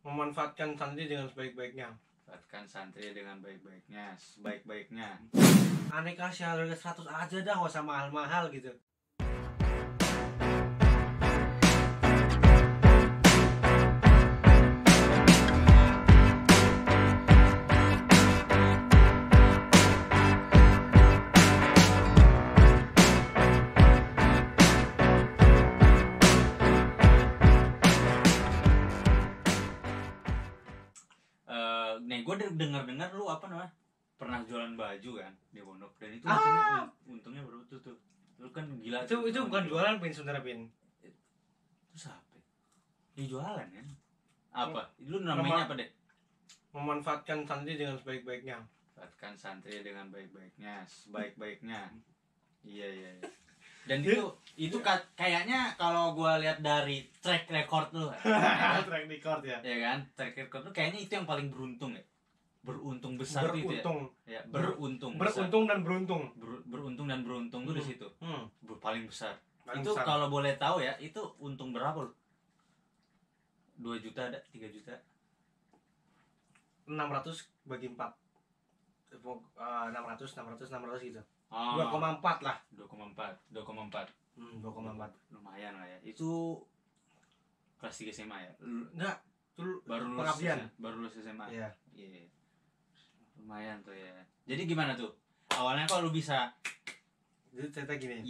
Memanfaatkan santri dengan sebaik-baiknya. Sebaik-baiknya. Aneh kasih harga 100 aja dah, gak usah mahal-mahal gitu. Nih gue dengar lu pernah jualan baju kan di pondok, dan itu untungnya berapa tuh? Lu kan gila. Itu bukan jualan pin sebenarnya pin. Terus apa? Ya jualan kan? Apa? Lu namanya apa deh? Memanfaatkan santri dengan sebaik-baiknya. Sebaik-baiknya. Iya. Dan itu kayaknya kalau gue lihat dari track record lu, track record ya. Ya kan, track record lu kayaknya itu yang paling beruntung ya. Beruntung besar itu ya. Beruntung dan beruntung. Beruntung dan beruntung tuh di situ. Paling besar. Paling itu besar. Kalau boleh tahu ya, itu untung berapa lu? 2 juta ada, 3 juta. 600 bagi 4. 600 gitu. 2,4 lah. 2,4. 2,4. Lumayan lah ya. Itu kelas 3 SMA ya? Enggak, itu baru lulus SMA. Iya. Yeah. Lumayan tuh ya. Jadi gimana tuh? Awalnya kok lu bisa, jadi cerita gini.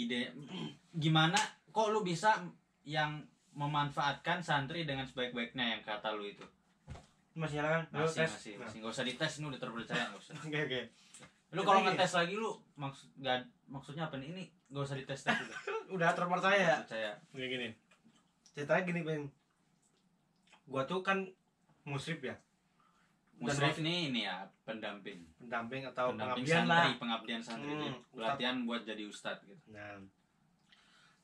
Gimana kok lu bisa yang memanfaatkan santri dengan sebaik-baiknya yang kata lu itu? Masih nyala kan? Masih. Enggak usah dites, ini udah terpercaya, enggak usah. Oke. Lu kalau ngetes lagi lu maksudnya apa nih? Ini enggak usah dites juga. Udah terpercaya. Percaya. Kayak gini. Ceritanya gini, Ben. Gua tuh kan musrif ya. Musrif ini ya, pendamping atau pengabdian santri, pelatihan buat jadi ustadz gitu. Nah,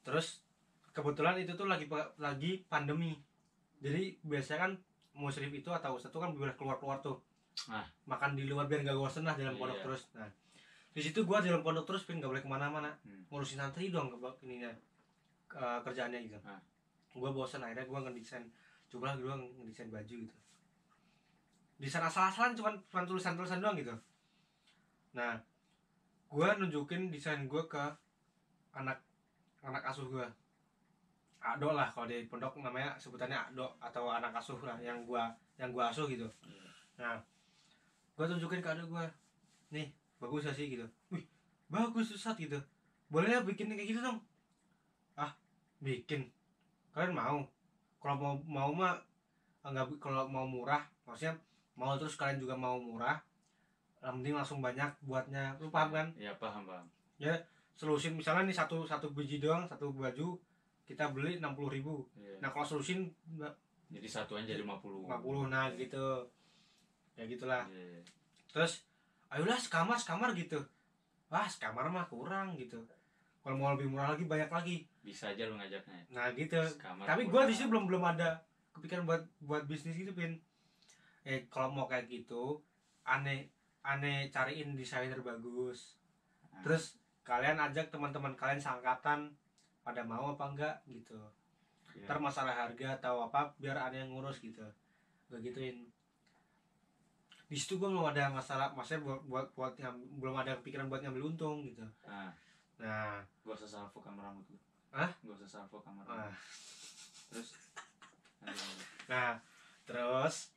terus kebetulan itu tuh lagi pandemi. Jadi biasanya kan musrif itu atau ustadz itu kan boleh keluar tuh. Makan di luar biar gak bosen lah dalam pondok terus. Nah, di situ gua dalam pondok terus, pin gak boleh kemana-mana. Ngurusin santri doang kerjaannya gitu. Gua bosen, akhirnya gua ngedesain. Coba gua ngedesain baju gitu. Desain asal-asalan cuman tulisan-tulisan doang gitu. Nah, gua nunjukin desain gua ke anak asuh gua. Ado lah kalau di pondok namanya sebutannya Ado atau anak asuh lah yang gua asuh gitu. Nah, gua tunjukin ke Ado gua. Nih, bagus gak sih gitu. Wih, bagus Ustaz gitu. Boleh ya bikin kayak gitu dong. Bikin. Kalian mau? Kalau mau mah enggak, kalau mau murah, maksudnya mau terus kalian juga mau murah, mending langsung banyak buatnya. Lu paham kan? Iya, paham. Ya, selusin misalnya nih satu biji doang, satu baju kita beli 60.000. Nah, kalau selusin jadi satuan jadi 50. Nah, gitu. Ya gitulah. Terus ayolah sekamar gitu. Wah, sekamar mah kurang gitu. Kalau mau lebih murah lagi, banyak lagi. Bisa aja lu ngajaknya. Nah, gitu. Tapi gua di situ belum ada kepikiran buat bisnis gitu, Pin. Kalau mau kayak gitu, aneh cariin desainer bagus. Terus kalian ajak teman-teman kalian seangkatan, pada mau apa enggak gitu. Ntar masalah harga atau apa biar aneh yang ngurus gitu. Gue gituin. Di situ gue belum ada masalah, maksudnya buat belum ada pikiran buat ngambil untung gitu. Nah, gua usah salvo kamar rambut lu. Gua usah salvo kamar rambut. Terus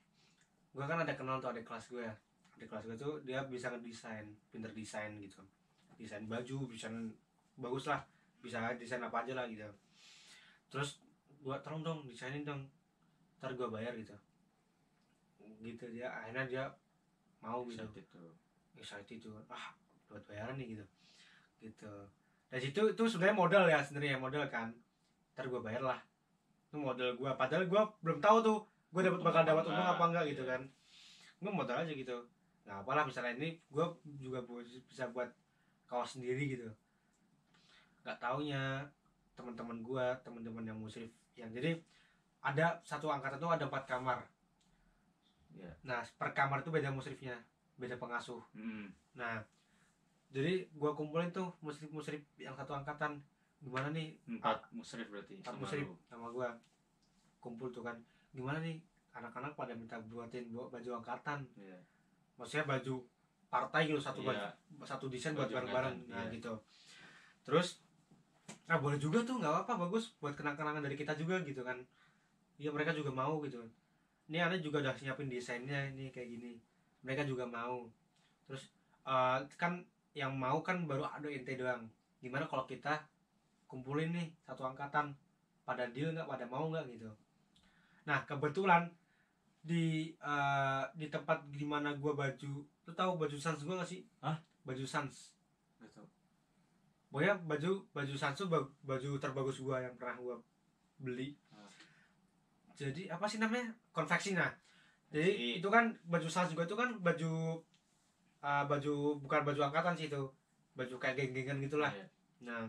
gue kan ada kenal tuh adik kelas gue tuh dia bisa ngedesain, pinter desain gitu, desain baju, desain bagus lah, bisa desain apa aja lah gitu. Terus gue tolong dong desainin dong, ntar gue bayar gitu. Dia akhirnya dia mau gitu, excited tuh, buat bayaran nih gitu. Dan situ itu sebenarnya modal kan, ntar gue bayar lah, itu modal gue, padahal gue belum tahu tuh gue bakal dapat untung apa enggak gitu kan. Gue modal aja gitu. Nah, apalah misalnya ini gue juga bisa buat kaos sendiri gitu. Gak taunya teman-teman yang musrif yang jadi ada satu angkatan tuh ada 4 kamar. Nah, per kamar itu beda musrifnya, beda pengasuh. Nah, jadi gue kumpulin tuh musrif yang satu angkatan. Gimana nih? 4 musrif berarti. 4 musrif sama gue kumpul tuh kan. Gimana nih anak-anak pada minta buatin baju angkatan. Iya. Maksudnya baju partai gitu, satu Iya. satu desain buat Baju bareng-bareng. angkatan, Nah iya. gitu. Terus boleh juga tuh, nggak apa-apa, bagus buat kenang-kenangan dari kita juga gitu kan. Iya, mereka juga mau gitu. Ini aneh juga udah siapin desainnya ini kayak gini, mereka juga mau. Terus kan yang mau kan baru ada ente doang. Gimana kalau kita kumpulin nih satu angkatan, pada deal nggak, pada mau nggak gitu. Nah kebetulan di tempat gimana gua baju, lu tahu baju Sans gua nggak sih? Hah? Baju Sans. Nggak tahu. Pokoknya baju Sans tuh baju terbagus gua yang pernah gua beli. Jadi apa sih namanya, konveksi. Nah jadi itu kan baju Sans juga itu kan baju bukan baju angkatan sih, itu baju kayak geng-gengan gitulah. Nah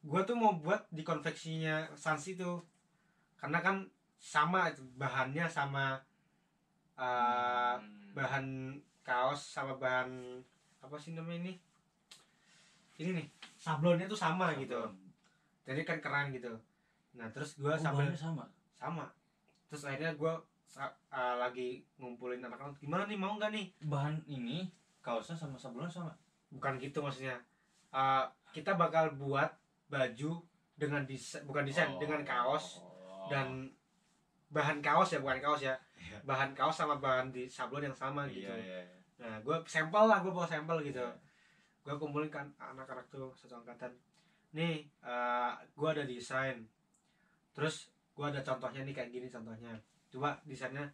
gue tuh mau buat di konveksinya Sans itu, karena kan sama itu bahannya, sama bahan kaos, sama bahan apa sih namanya ini nih, sablonnya tuh sama gitu, jadi kan keren gitu. Nah terus gue sambil sama, terus akhirnya gue lagi ngumpulin anak-anak, gimana nih, mau nggak nih bahan ini kaosnya sama sablonnya sama? Bukan gitu maksudnya. Kita bakal buat baju dengan bukan desain, dengan kaos dan bahan kaos ya, bukan kaos ya, bahan kaos sama bahan di sablon yang sama gitu. Nah gue sampel lah, gue bawa sampel gitu. Gue kumpulin kan anak-anak tuh satu angkatan nih, gue ada desain, terus gue ada contohnya nih, kayak gini contohnya, coba desainnya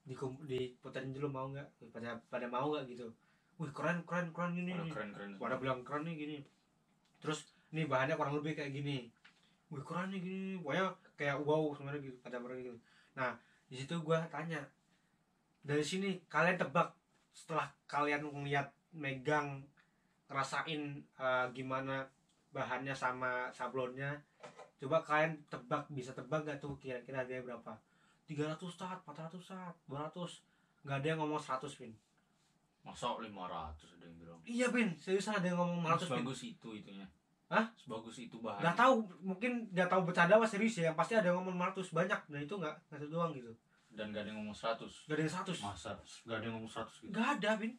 diputerin dulu, mau nggak, pada mau nggak gitu. Wih keren gini, pada bilang keren nih gini. Terus nih bahannya kurang lebih kayak gini, wih keren nih gini, pokoknya kayak wow sebenarnya gitu, pada mereka gitu. Nah di situ gue tanya, dari sini kalian tebak, setelah kalian ngeliat, megang, ngerasain gimana bahannya sama sablonnya, coba kalian tebak, bisa tebak gak tuh kira-kira harganya berapa? 300 saat, 400 saat, 200, nggak ada yang ngomong 100 Pin. Masa 500 ada yang bilang? Iya Pin, seriusan ada yang ngomong 500 Pin. Sebagus itu itunya? Hah? Sebagus itu bahan? Nggak tahu, mungkin nggak tahu bercanda apa serius ya, yang pasti ada yang ngomong 500 banyak, dan itu nggak satu doang gitu. Dan gak ada yang ngomong 100? Gak ada yang 100. Masa? Gak ada yang ngomong 100 gitu? Gak ada Pin.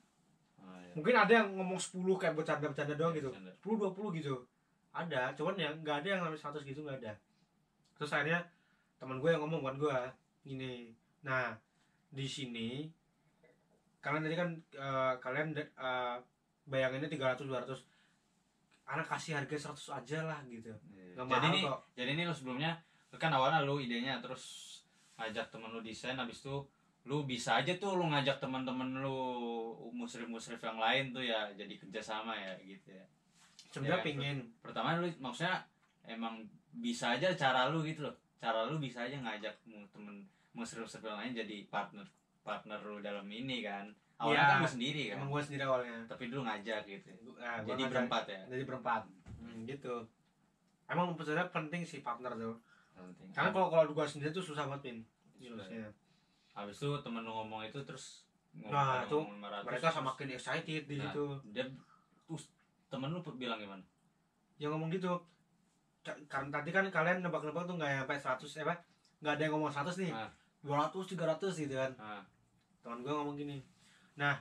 Ya. Mungkin ada yang ngomong 10 kayak bercanda doang gitu, 10 20 gitu ada, cuman ya nggak ada yang sampai 100 gitu, nggak ada. Terus akhirnya teman gue yang ngomong, bukan gue, gini, nah di sini kalian tadi kan kalian bayanginnya 300 200, anak kasih harga 100 aja lah gitu. Nggak mahal kok. Jadi ini lo sebelumnya kan awalnya lo idenya, terus ngajak temen lo desain, habis itu lu bisa aja tuh lu ngajak teman-teman lu musrif yang lain tuh ya, jadi kerjasama ya gitu ya. Sebenarnya ya, pingin. Pertama lu maksudnya emang bisa aja cara lu gitu loh. Cara lu bisa aja ngajak temen musrif yang lain jadi partner lu dalam ini kan. Awalnya kan lu sendiri kan. Emang gue sendiri awalnya. Tapi lu ngajak gitu. Jadi berempat ya. Jadi berempat. Gitu. Emang sebenarnya penting sih partner tuh. Penting. Karena kalau gue sendiri tuh susah banget Pin. Susah. Habis itu temen lu ngomong itu terus ngomong mereka semakin excited di situ. Dia terus temen lu bilang gimana? Ya ngomong gitu. Karena tadi kan kalian nebak-nebak tuh nggak sampai 100 nggak ada yang ngomong 100 nih. 200 300 gitu kan. Teman gue ngomong gini. Nah,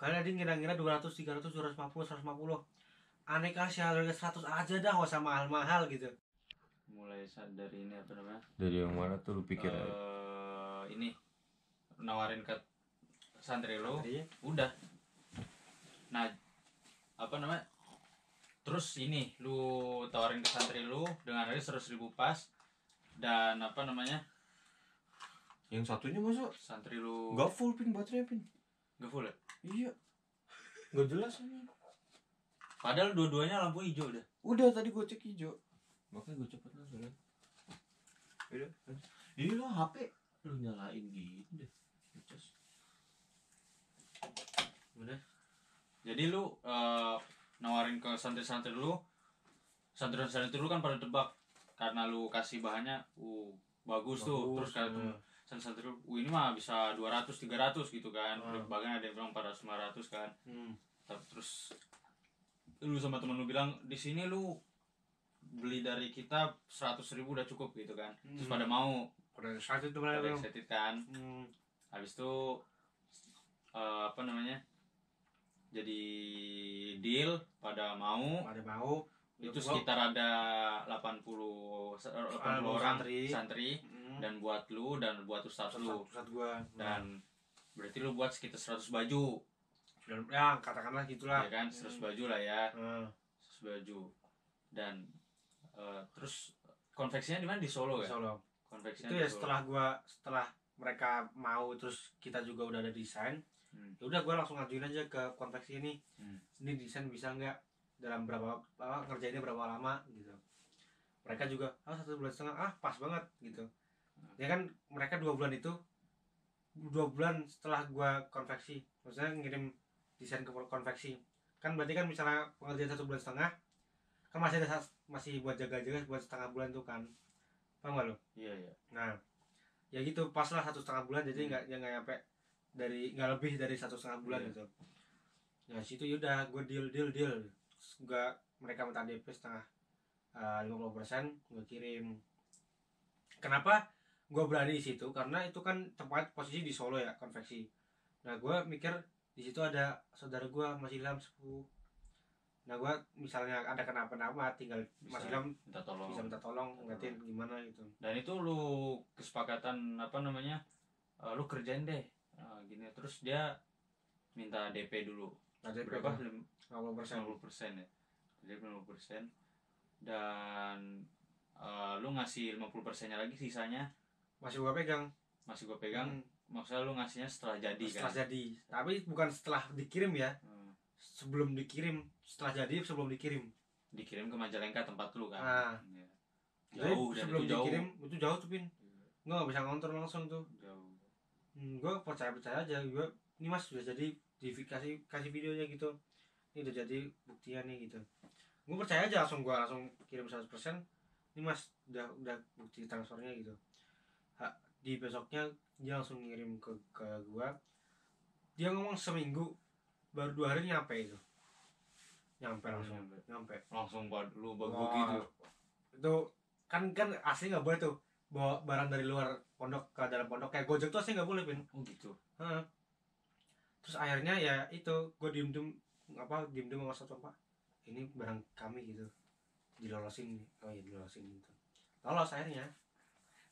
kalian tadi ngira-ngira 200 300 250 150. Aneh kasih harga 100 aja dah, nggak usah mahal-mahal gitu. Mulai dari ini apa namanya? Dari yang mana tuh lu pikir? Ini nawarin ke santri lu, udah. Nah, apa namanya? Terus ini lu tawarin ke santri lu dengan harga 100.000 pas, dan apa namanya? Yang satunya masa santri lu nggak full Pin, baterainya Pin? Nggak full ya? Iya. Nggak jelas ini. Padahal dua-duanya lampu hijau udah. Udah tadi gue cek hijau. Makanya gue cepet langsung kan. Udah. Iya lah HP lu nyalain gitu deh. Udah. Jadi lu nawarin ke santri-santri lu, santri-santri lu kan pada tebak karena lu kasih bahannya bagus tuh. Terus kalau santri-santri lu ini mah bisa 200 300 gitu kan. Bahkan ada yang bilang 400 500 kan. Terus lu sama temen lu bilang di sini lu beli dari kita 100.000 udah cukup gitu kan. Terus pada mau. pada excited tuh pada mereka. excited kan. Habis itu apa namanya, jadi deal pada mau itu sekitar ada 80 orang santri dan buat lu dan buat ustaz lu gua. Dan berarti lu buat sekitar 100 baju Ya katakanlah gitulah ya kan, 100 baju lah ya. 100 baju dan terus konveksinya di mana? Di Solo ya? Solo. Konveksinya itu ya setelah mereka mau, terus kita juga udah ada desain. Ya udah gue langsung ngajuin aja ke konveksi ini. Ini desain bisa nggak dalam berapa ngerjainnya berapa lama gitu. Mereka juga 1,5 bulan pas banget gitu. Ya kan mereka 2 bulan itu 2 bulan setelah gue konveksi, maksudnya ngirim desain ke konveksi kan, berarti kan misalnya pengerjaan 1,5 bulan kan masih buat jaga-jaga buat setengah bulan tuh kan, paham gak lo? Iya. Nah ya gitu, pas lah 1,5 bulan, jadi nggak nyampe nggak lebih dari 1,5 bulan gitu. Nah situ yaudah gue deal gue, mereka minta DP setengah 50%, gue kirim. Kenapa gue berani di situ? Karena itu kan tempat posisi di Solo ya, konveksi. Nah gue mikir di situ ada saudara gue Mas Ilham sepuh. Nah gue misalnya ada kenapa-napa tinggal Mas Ilham bisa minta tolong ngatin gimana gitu. Dan itu lu kesepakatan apa namanya, lu kerjain deh gini, terus dia minta DP dulu. Nah, DP berapa? 50% ya. Jadi 50%. Dan lu ngasih 50%-nya lagi, sisanya masih gua pegang. Maksudnya lu ngasihnya setelah jadi setelah kan? Jadi. Tapi bukan setelah dikirim ya. Sebelum dikirim, setelah jadi sebelum dikirim. Dikirim ke Majalengka tempat lu kan? Nah. Ya. Jauh, dan sebelum itu jauh. Dikirim, itu jauh tuh Pin. Nggak bisa ngontrol langsung tuh. Jauh. Gue percaya aja, gue ini Mas sudah jadi, kasih videonya gitu, ini udah jadi buktian nih gitu. Gue percaya aja, langsung kirim 100%. Ini Mas udah bukti transfernya gitu. Di besoknya dia langsung ngirim ke gue. Dia ngomong seminggu, baru 2 hari nyampe itu. Langsung buat lu bagus gitu. Itu kan asli nggak boleh tuh bawa barang dari luar pondok ke dalam pondok, kayak Gojek tuh asli nggak boleh Pin. Oh gitu. Terus akhirnya ya itu gue diem sama satu Pak, ini barang kami gitu, dilolosin. Oh iya dilolosin gitu, lolos akhirnya.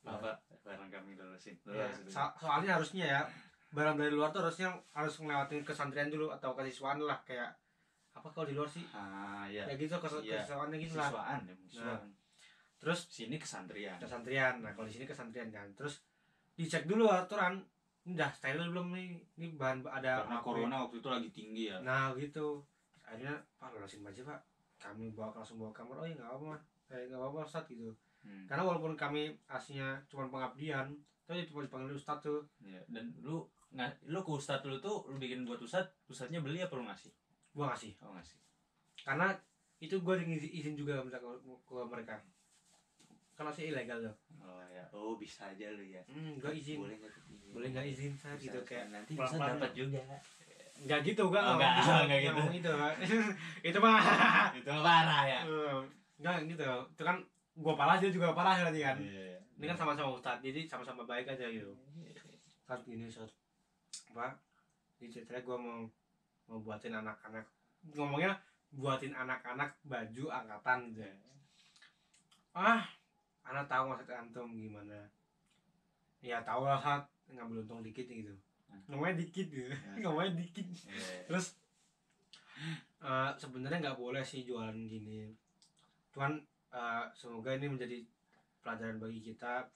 Bapak barang kami lolosin. Ya, soalnya harusnya ya barang dari luar tuh harus ngelewatin kesantrian dulu atau kesiswaan lah, kayak apa kalau di luar sih? Ya. Ya gitu kesiswaannya gitu lah. Siswaan. Terus sini kesantrian. Nah kalau di sini kesantrian kan, terus dicek dulu aturan, ini udah steril belum nih, ini bahan ada karena corona waktu itu lagi tinggi ya. Nah gitu, akhirnya Pak lolosin aja Pak, kami langsung bawa kamar. Oh ya nggak apa-apa, nggak apa-apa Ustadz gitu. Karena walaupun kami aslinya cuma pengabdian, tapi cuma dipanggil Ustadz tuh. Ya, dan lu ke Ustadz lu tuh lu bikin buat Ustadznya beli apa lu ngasih? Gua ngasih. Oh ngasih. Karena itu gua izin juga minta ke mereka. Kan masih ilegal loh. Oh ya, bisa aja lu ya. Gua izin. Boleh nggak izin saya gitu, kayak nanti bisa dapat juga. Nggak gitu, gua nggak gitu. Itu mah parah ya. Nggak gitu. Itu kan gua parah, dia juga parah nanti kan. Ini kan sama-sama Ustadz, jadi sama-sama baik aja gitu. Saat gini Pak, ini ceritanya gua mau buatin anak-anak, ngomongnya buatin anak-anak baju angkatan gitu. Anak tahu maksud antum gimana? Ya tahu lah saat ngambil untung dikit gitu. Ngomongnya dikit gitu. Ngomongnya dikit. Terus sebenarnya nggak boleh sih jualan gini. Cuman semoga ini menjadi pelajaran bagi kita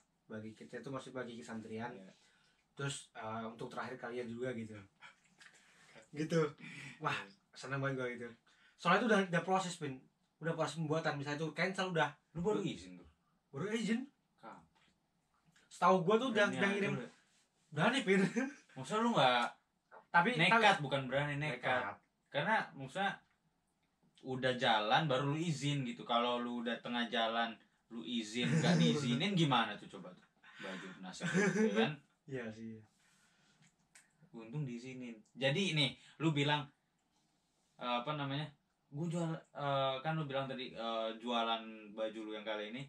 itu, masih bagi kesantrian. Terus untuk terakhir kalian juga gitu. Gitu. Wah, senang banget gue gitu. Soalnya itu udah proses Pin. Udah proses pembuatan, misalnya itu cancel udah. Lu baru izin tuh. Baru izin. Setahu gua tuh udah ngirim. Berani Pin. Maksudnya lu nggak? Tapi nekat, bukan berani, nekat. Karena maksudnya udah jalan baru lu izin gitu. Kalau lu udah tengah jalan lu izin nggak diizinin gimana tuh coba tuh? Baju nasib kan? Iya sih. Untung diizinin. Jadi nih lu bilang apa namanya? Gue jual kan lu bilang tadi jualan baju lu yang kali ini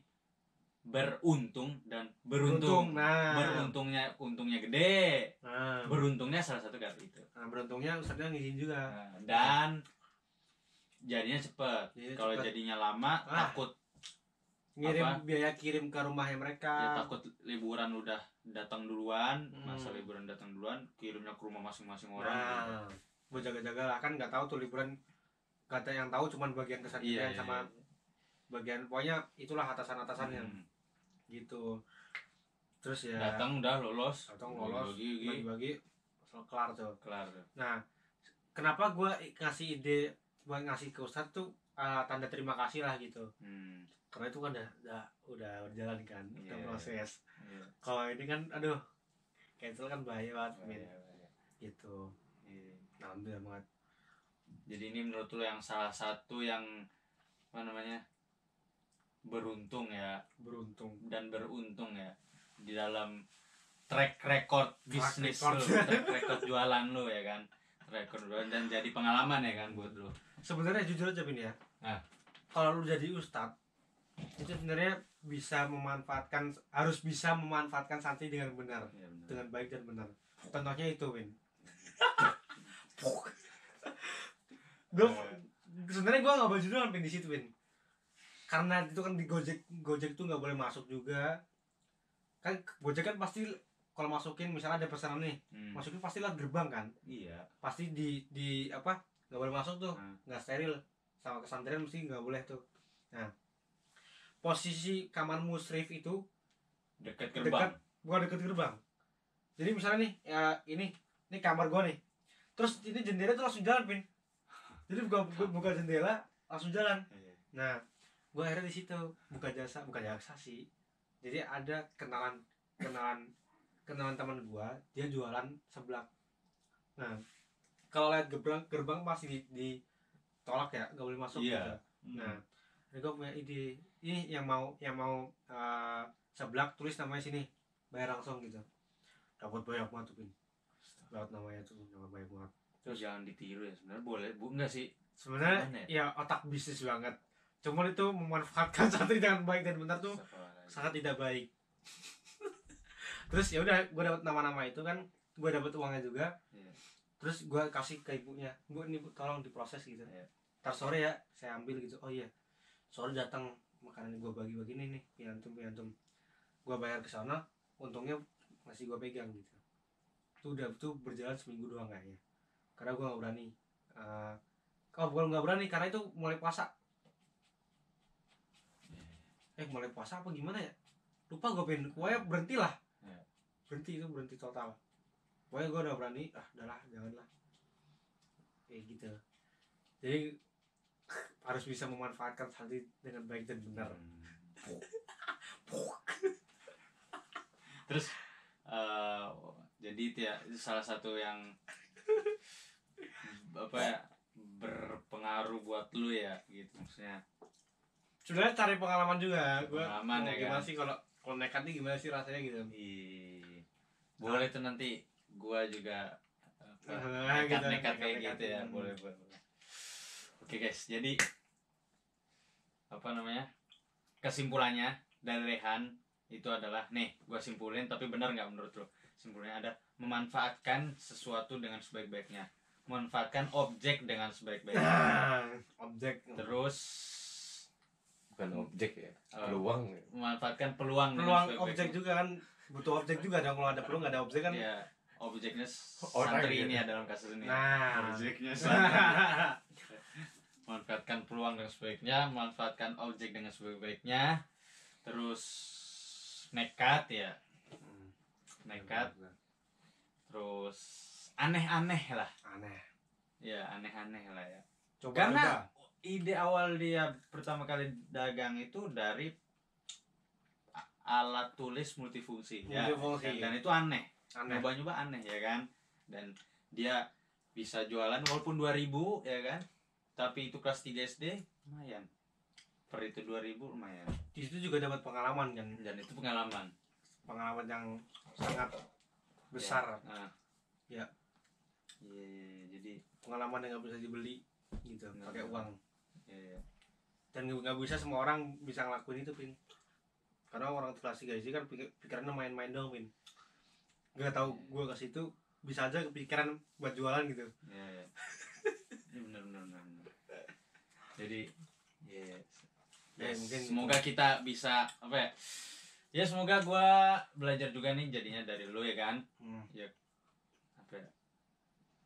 beruntung dan Beruntung, beruntung. nah. Untungnya gede. Nah, Beruntungnya salah satu kata itu. nah beruntungnya Ustadznya ngizin juga. Nah, dan jadinya cepet. Jadinya Kalau cepet. jadinya lama takut Biaya kirim ke rumahnya mereka. ya, takut liburan udah datang duluan, masa liburan datang duluan, kirimnya ke rumah masing-masing orang. Nah, buat jaga-jaga lah, kan nggak tahu tuh liburan, kata yang tahu cuman bagian kesantrian sama bagian, pokoknya itulah atasan-atasannya gitu. Terus ya datang udah lolos bagi-bagi kelar tuh. Nah, kenapa gue ngasih ide buat ngasih ke Ustadz tuh tanda terima kasih lah gitu. Karena itu kan udah berjalan kan, udah proses. Kalau ini kan aduh cancel kan bahaya banget gitu. Alhamdulillah banget. Jadi ini menurut lo yang salah satu yang apa namanya beruntung ya dan beruntung ya di dalam track record bisnis lo, track record jualan lo ya kan, track record jualan, dan jadi pengalaman ya kan buat lo. Sebenarnya jujur aja Bin ya, kalau lu jadi ustadz itu sebenarnya harus bisa memanfaatkan santri dengan benar, dengan baik dan benar. Contohnya itu Win. Sebenarnya gue nggak baju doang Win di situ Win, karena itu kan di Gojek tuh nggak boleh masuk juga kan. Gojek kan pasti kalau masukin misalnya ada pesanan nih, masukin pasti lewat gerbang kan. Iya. Pasti di apa nggak boleh masuk tuh, nggak steril, sama kesantren mesti nggak boleh tuh. Nah, posisi kamar musrif itu dekat gerbang. Bukan dekat gerbang. Jadi misalnya nih ya ini kamar gua nih, terus ini jendela tuh langsung jalan Pin. Jadi buka jendela langsung jalan. Nah, gua akhirnya di situ buka jasa sih. Jadi ada kenalan teman gua, dia jualan seblak. Nah, kalau lihat gerbang pasti ditolak ya, nggak boleh masuk gitu. Nah, gue punya ide, ini yang mau seblak tulis namanya sini, bayar langsung gitu. Dapat banyak banget tuh Pin. Dapat namanya tuh banyak banget. Terus jangan ditiru ya sebenarnya, boleh enggak sih? Sebenarnya ya otak bisnis banget. Cuman itu memanfaatkan santri dengan baik dan benar tuh sangat tidak baik. Terus ya udah, gue dapat nama-nama itu kan, gue dapat uangnya juga. Terus gue kasih ke ibunya, Bu ini Bu tolong diproses gitu. Ntar sore ya saya ambil gitu. Oh iya, sore datang makanan gue bagi-bagi nih piantum. Gue bayar ke sana, untungnya masih gue pegang gitu. Itu udah tuh berjalan seminggu doang kayaknya. Karena gue nggak berani. Bukan nggak berani, karena itu mulai puasa. Mulai puasa apa gimana ya? Lupa gue pengen, pokoknya berhenti lah. Berhenti total. Pokoknya gue udah berani, udahlah janganlah. Kayak gitu. Jadi harus bisa memanfaatkan santri dengan baik dan benar. Terus jadi itu ya salah satu yang apa ya berpengaruh buat lu ya gitu maksudnya. Sebenarnya cari pengalaman juga. Pengalaman ya gimana kan? sih kalau nekat nih gimana sih rasanya gitu. Boleh tuh nanti gua juga nekat kayak gitu ya. Boleh. Oke guys, jadi apa namanya? Kesimpulannya dari Rehan itu adalah nih, gua simpulin tapi benar nggak menurut lo? Simpulnya ada memanfaatkan sesuatu dengan sebaik-baiknya, memanfaatkan objek dengan sebaik-baiknya. Objek. Terus bukan objek ya, peluang ya. Memanfaatkan peluang objek juga kan, butuh objek juga dong. Kalau ada peluang nggak ada objek kan ya, objeknya santri ini ya dalam kasus ini. Objeknya santri. Manfaatkan peluang dengan sebaiknya, manfaatkan objek dengan sebaik-baiknya. Terus nekat ya, nekat. Terus aneh-aneh lah. Aneh-aneh lah ya. Karena ide awal dia pertama kali dagang itu dari alat tulis multifungsi. Ya, dan itu aneh. Nyoba-nyoba aneh ya kan. Dan dia bisa jualan walaupun 2000 ya kan. Tapi itu kelas 3 SD lumayan. Per itu 2000 lumayan. Di situ juga dapat pengalaman kan. Dan itu pengalaman yang sangat besar. Ya. Jadi pengalaman yang nggak bisa dibeli gitu pakai uang. Iya. Dan nggak bisa semua orang bisa ngelakuin itu Pin. karena orang kelas 3 SD kan pikirannya main-main dong, Min. Nggak tahu gue ke situ bisa aja kepikiran buat jualan gitu. Iya. Benar. Jadi mungkin semoga gitu. kita bisa apa ya? Ya semoga gua belajar juga nih jadinya dari lu ya kan. Ya apa ya?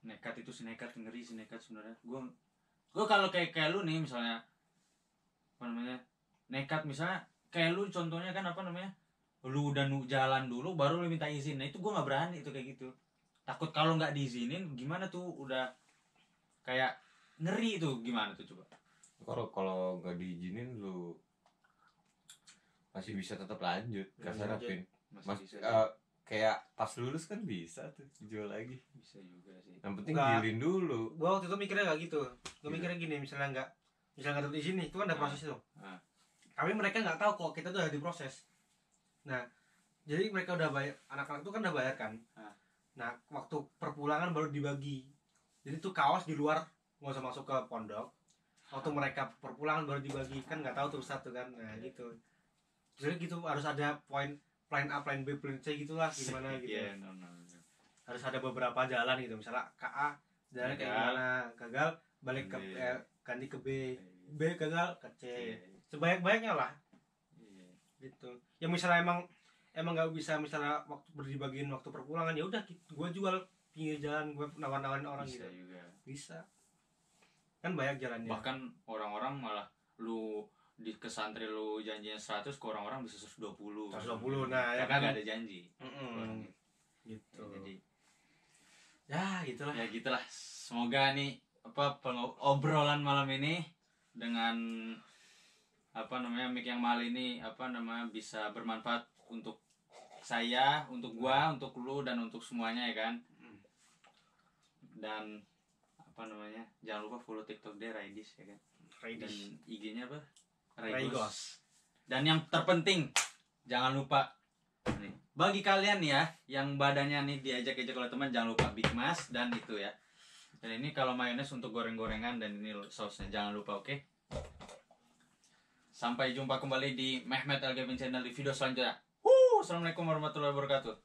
Nekat itu ngeri sebenarnya. Gua kalau kayak lu nih misalnya apa namanya? Nekat misalnya kayak lu contohnya kan apa namanya? Lu udah jalan dulu baru lu minta izin. Nah itu gua nggak berani itu kayak gitu. Takut kalau nggak diizinin gimana tuh, udah kayak ngeri tuh, gimana tuh coba. Kalau nggak diizinin lu masih bisa tetap lanjut kasar Pin. Kayak pas lulus kan bisa tuh jual lagi. Bisa juga sih. Yang penting dealin dulu. Gua waktu itu mikirnya nggak gitu. Gua mikirnya gini, misalnya nggak dapat izin itu kan ada proses tuh. Tapi mereka nggak tahu kok kita tuh ada diproses. Nah, jadi mereka udah bayar, anak-anak tuh kan udah bayar kan. Nah, waktu perpulangan baru dibagi. Jadi tuh kaos di luar nggak usah masuk ke pondok. Waktu mereka perpulangan baru dibagi, kan nggak tahu tuh satu kan. Nah gitu. Jadi gitu harus ada plan A, plan B, plan C gitulah gimana gitu. Harus ada beberapa jalan gitu. Misalnya KA jalan kayak gimana, gagal balik ke ganti ke B gagal ke C. Sebanyak-banyaknya lah. Gitu. Ya misalnya emang nggak bisa, misalnya waktu dibagiin waktu perpulangan, ya udah gue jual pinggir jalan, gue nawarin orang bisa gitu. Juga. Bisa. Kan banyak jalannya. Bahkan orang-orang malah lu di kesantri lu janjinya 100, ke orang-orang bisa 120. 120. Nah, karena nggak ada janji. Gitu. Jadi ya gitulah. Ya gitulah. Semoga nih obrolan malam ini dengan apa namanya mic yang mahal ini bisa bermanfaat untuk saya, untuk gua, untuk lu, dan untuk semuanya ya kan. Dan jangan lupa follow TikTok dia Raidis ya kan. Dan IG-nya apa? Raigos. Dan yang terpenting jangan lupa nih, bagi kalian ya yang badannya nih diajak-ajak oleh teman, jangan lupa Big Mas dan itu ya. Dan ini kalau mayones untuk goreng-gorengan, dan ini sausnya jangan lupa, oke? Sampai jumpa kembali di Mehmet LGVin Channel di video selanjutnya. Assalamualaikum warahmatullahi wabarakatuh.